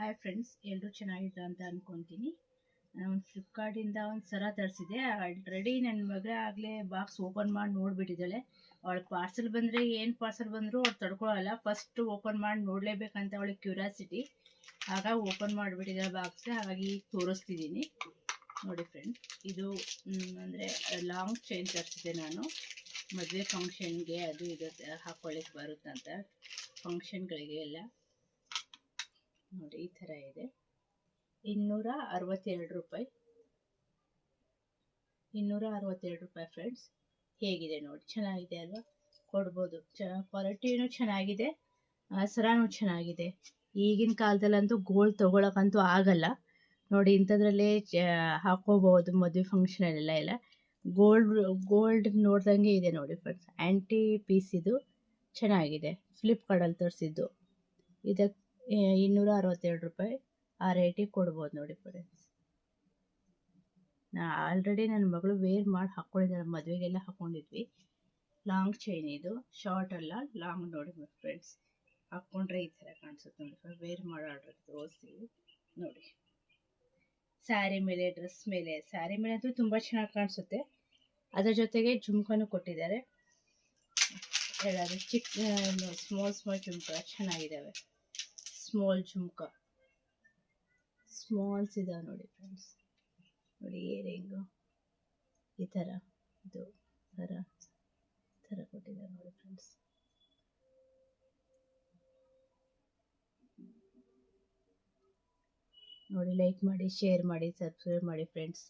Hi friends, ಎಲ್ಲರೂ ಚೆನ್ನಾಗಿದ್ದಾರೆ ಅಂತ ಅಂದ್ಕೊತೀನಿ. ನಾನು ಫ್ಲಿಪ್ಕಾರ್ಟಿಂದ ಒಂದು ಸರ ತರಿಸಿದೆ. ಆಲ್ರೆಡಿ ನನ್ನ ಮಗ ಆಗಲೇ ಬಾಕ್ಸ್ ಓಪನ್ ಮಾಡಿ ನೋಡಿಬಿಟ್ಟಿದ್ದಾಳೆ. ಅವಳು ಪಾರ್ಸಲ್ ಬಂದರೆ ಏನು ಪಾರ್ಸಲ್ ಬಂದರೂ ಅವ್ಳು ತಡ್ಕೊಳ್ಳಲ್ಲ. ಫಸ್ಟ್ ಓಪನ್ ಮಾಡಿ ನೋಡಲೇಬೇಕಂತ ಅವಳಿಗೆ ಕ್ಯೂರಿಯಾಸಿಟಿ. ಆಗ ಓಪನ್ ಮಾಡಿಬಿಟ್ಟಿದ್ದಾಳೆ ಬಾಕ್ಸ್. ಹಾಗಾಗಿ ತೋರಿಸ್ತಿದ್ದೀನಿ ನೋಡಿ ಫ್ರೆಂಡ್. ಇದು ಅಂದರೆ ಲಾಂಗ್ ಚೈನ್ ತರಿಸಿದೆ ನಾನು. ಮದುವೆ ಫಂಕ್ಷನ್ಗೆ ಅದು ಇದು ಹಾಕ್ಕೊಳ್ಳಿಕ್ಕೆ ಬರುತ್ತಂತ, ಫಂಕ್ಷನ್ಗಳಿಗೆ ಎಲ್ಲ. ನೋಡಿ ಈ ಥರ ಇದೆ. 262 ರೂಪಾಯಿ. 262 ರೂಪಾಯಿ ಫ್ರೆಂಡ್ಸ್. ಹೇಗಿದೆ ನೋಡಿ, ಚೆನ್ನಾಗಿದೆ ಅಲ್ವಾ? ಕೊಡ್ಬೋದು. ಕ್ವಾಲಿಟಿನೂ ಚೆನ್ನಾಗಿದೆ, ಸರಾನೂ ಚೆನ್ನಾಗಿದೆ. ಈಗಿನ ಕಾಲದಲ್ಲಂತೂ ಗೋಲ್ಡ್ ತೊಗೊಳಕ್ಕಂತೂ ಆಗಲ್ಲ ನೋಡಿ. ಇಂಥದ್ರಲ್ಲೇ ಹಾಕೋಬಹುದು ಮದುವೆ ಫಂಕ್ಷನಲ್ಲೆಲ್ಲ. ಗೋಲ್ಡ್ ನೋಡ್ದಂಗೆ ಇದೆ ನೋಡಿ ಫ್ರೆಂಡ್ಸ್. ಆ್ಯಂಟಿ ಪೀಸ್ ಇದು ಚೆನ್ನಾಗಿದೆ. ಫ್ಲಿಪ್ಕಾರ್ಟಲ್ಲಿ ತರಿಸಿದ್ದು. ಇದಕ್ಕೆ 262 ರೂಪಾಯಿ. ಆ ರೇಟಿಗೆ ಕೊಡ್ಬೋದು ನೋಡಿ ಫ್ರೆಂಡ್ಸ್. ಆಲ್ರೆಡಿ ನನ್ನ ಮಗಳು ವೇರ್ ಮಾಡಿ ಹಾಕ್ಕೊಂಡಿದ್ದಾಳೆ, ಮದುವೆಗೆಲ್ಲ ಹಾಕ್ಕೊಂಡಿದ್ವಿ. ಲಾಂಗ್ ಚೈನ್ ಇದು, ಶಾರ್ಟ್ ಅಲ್ಲ, ಲಾಂಗ್ ನೋಡಿ ಫ್ರೆಂಡ್ಸ್. ಹಾಕ್ಕೊಂಡ್ರೆ ಈ ಥರ ಕಾಣಿಸುತ್ತೆ ನೋಡಿ. ವೇರ್ ಮಾಡೋ ತೋರಿಸ್ತೀವಿ ನೋಡಿ. ಸ್ಯಾರಿ ಮೇಲೆ, ಡ್ರೆಸ್ ಮೇಲೆ, ಸ್ಯಾರಿ ಮೇಲೆ ಅಂತೂ ತುಂಬ ಚೆನ್ನಾಗಿ ಕಾಣಿಸುತ್ತೆ. ಅದರ ಜೊತೆಗೆ ಜುಮ್ಕನೂ ಕೊಟ್ಟಿದ್ದಾರೆ. ಎಲ್ಲಾದರೂ ಸ್ಮಾಲ್ ಜುಮ್ಕ ಚೆನ್ನಾಗಿದ್ದಾವೆ. ಸ್ಮಾಲ್ ಜುಮ್ಕ ಸ್ಮಾಲ್ಸ್ ಇದಾವೆ ನೋಡಿ ಫ್ರೆಂಡ್ಸ್. ನೋಡಿ ಇಯರಿಂಗು ಈ ಥರ, ಇದು ಥರ ಕೊಟ್ಟಿದ್ದಾರೆ ನೋಡಿ ಫ್ರೆಂಡ್ಸ್. ನೋಡಿ, ಲೈಕ್ ಮಾಡಿ, ಶೇರ್ ಮಾಡಿ, ಸಬ್ಸ್ಕ್ರೈಬ್ ಮಾಡಿ ಫ್ರೆಂಡ್ಸ್.